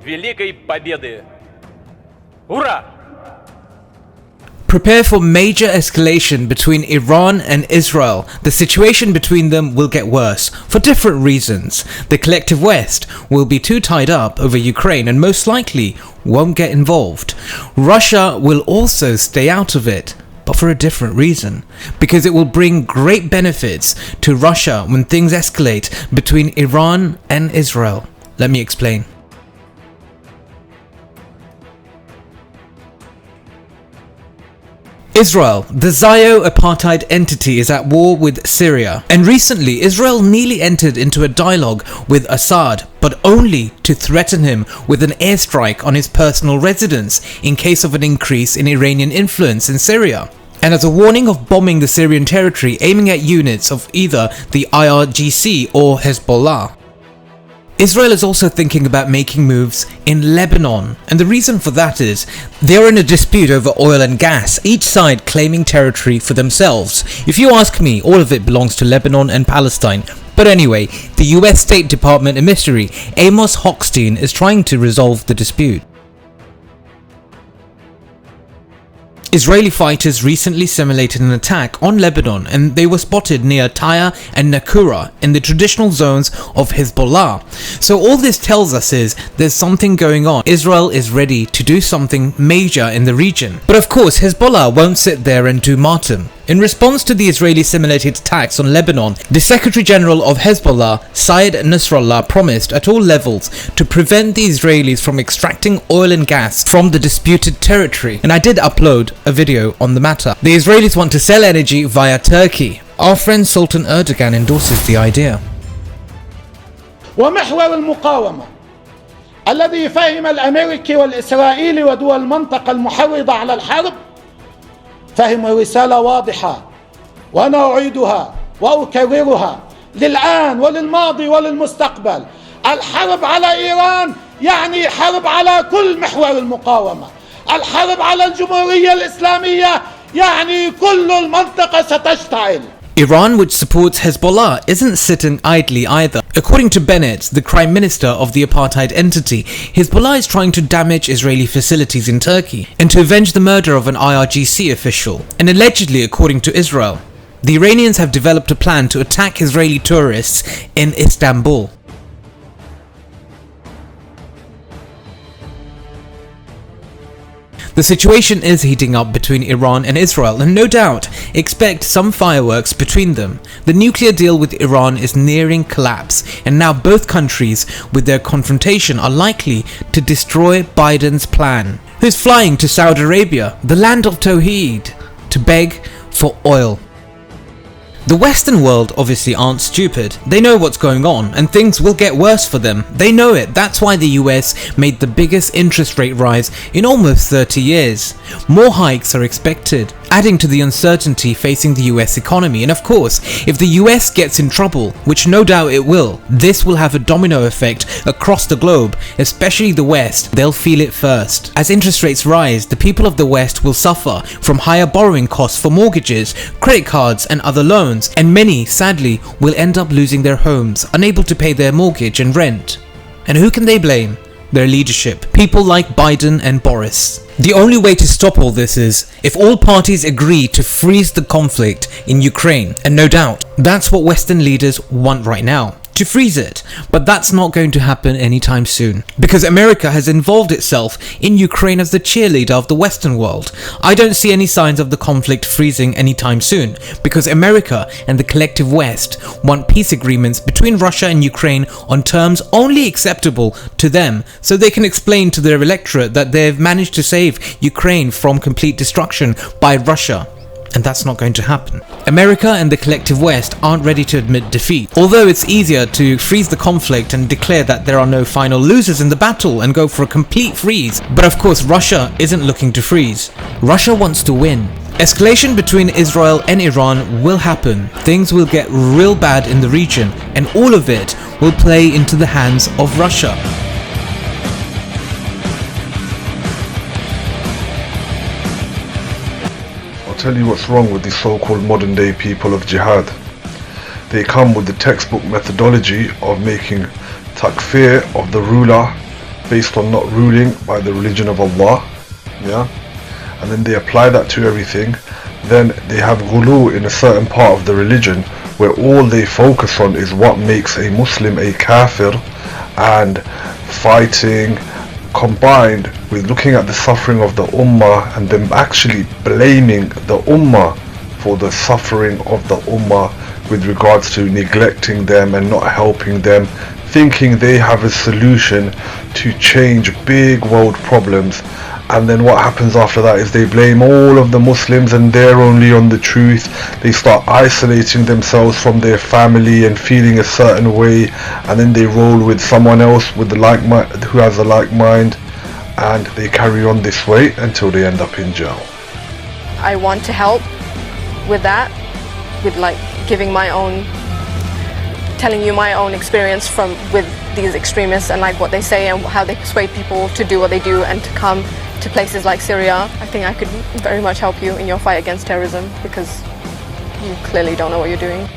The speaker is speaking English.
великой победы. Ура! Prepare for major escalation between Iran and Israel. The situation between them will get worse for different reasons. The collective West will be too tied up over Ukraine and most likely won't get involved. Russia will also stay out of it, but for a different reason, because it will bring great benefits to Russia when things escalate between Iran and Israel. Let me explain. Israel, the Zio-apartheid entity, is at war with Syria, and recently Israel nearly entered into a dialogue with Assad, but only to threaten him with an airstrike on his personal residence in case of an increase in Iranian influence in Syria. And as a warning of bombing the Syrian territory, aiming at units of either the IRGC or Hezbollah. Israel is also thinking about making moves in Lebanon, and the reason for that is they are in a dispute over oil and gas, each side claiming territory for themselves. If you ask me, all of it belongs to Lebanon and Palestine. But anyway, the US State Department emissary Amos Hochstein is trying to resolve the dispute. Israeli fighters recently simulated an attack on Lebanon, and they were spotted near Tyre and Nakura in the traditional zones of Hezbollah. So all this tells us is there's something going on. Israel is ready to do something major in the region. But of course Hezbollah won't sit there and do matham. In response to the Israeli simulated attacks on Lebanon, the Secretary General of Hezbollah, Syed Nasrallah, promised at all levels to prevent the Israelis from extracting oil and gas from the disputed territory. And I did upload a video on the matter. The Israelis want to sell energy via Turkey. Our friend Sultan Erdogan endorses the idea. ومحور المقاومة الذي فهم الأمريكي والإسرائيلي ودول المنطقة المحرضة على الحرب فهم رسالة واضحة، وأنا أعيدها وأكررها للآن وللماضي وللمستقبل: الحرب على إيران يعني حرب على كل محور المقاومة. الحرب على الجمهورية الإسلامية يعني كل المنطقة ستشتعل. Iran, which supports Hezbollah, isn't sitting idly either. According to Bennett, the Prime Minister of the apartheid entity, Hezbollah is trying to damage Israeli facilities in Turkey and to avenge the murder of an IRGC official. And allegedly, according to Israel, the Iranians have developed a plan to attack Israeli tourists in Istanbul. The situation is heating up between Iran and Israel, and no doubt expect some fireworks between them. The nuclear deal with Iran is nearing collapse, and now both countries with their confrontation are likely to destroy Biden's plan, who's flying to Saudi Arabia, the land of Tawheed, to beg for oil. The Western world obviously aren't stupid. They know what's going on and things will get worse for them. They know it. That's why the US made the biggest interest rate rise in almost 30 years. More hikes are expected, adding to the uncertainty facing the US economy. And of course, if the US gets in trouble, which no doubt it will, this will have a domino effect across the globe, especially the West. They'll feel it first. As interest rates rise, the people of the West will suffer from higher borrowing costs for mortgages, credit cards and other loans, and many, sadly, will end up losing their homes, unable to pay their mortgage and rent. And who can they blame? Their leadership, people like Biden and Boris. The only way to stop all this is if all parties agree to freeze the conflict in Ukraine, and no doubt that's what Western leaders want right now, to freeze it. But that's not going to happen anytime soon, because America has involved itself in Ukraine as the cheerleader of the Western world. I don't see any signs of the conflict freezing anytime soon, because America and the collective West want peace agreements between Russia and Ukraine on terms only acceptable to them, so they can explain to their electorate that they've managed to save Ukraine from complete destruction by Russia. And that's not going to happen. America and the collective West aren't ready to admit defeat. Although it's easier to freeze the conflict and declare that there are no final losers in the battle and go for a complete freeze. But of course Russia isn't looking to freeze. Russia wants to win. Escalation between Israel and Iran will happen. Things will get real bad in the region, and all of it will play into the hands of Russia. Tell you what's wrong with the so-called modern day people of jihad. They come with the textbook methodology of making takfir of the ruler based on not ruling by the religion of Allah, yeah, and then they apply that to everything, then they have ghulu in a certain part of the religion where all they focus on is what makes a Muslim a kafir, and fighting combined with looking at the suffering of the ummah and them actually blaming the ummah for the suffering of the ummah with regards to neglecting them and not helping them, thinking they have a solution to change big world problems. And then what happens after that is they blame all of the Muslims and they're only on the truth. They start isolating themselves from their family and feeling a certain way, and then they roll with someone else with the like mind, who has a like mind, and they carry on this way until they end up in jail. I want to help with that, with like giving my own, telling you my own experience with these extremists and like what they say and how they persuade people to do what they do and to come to places like Syria. I think I could very much help you in your fight against terrorism, because you clearly don't know what you're doing.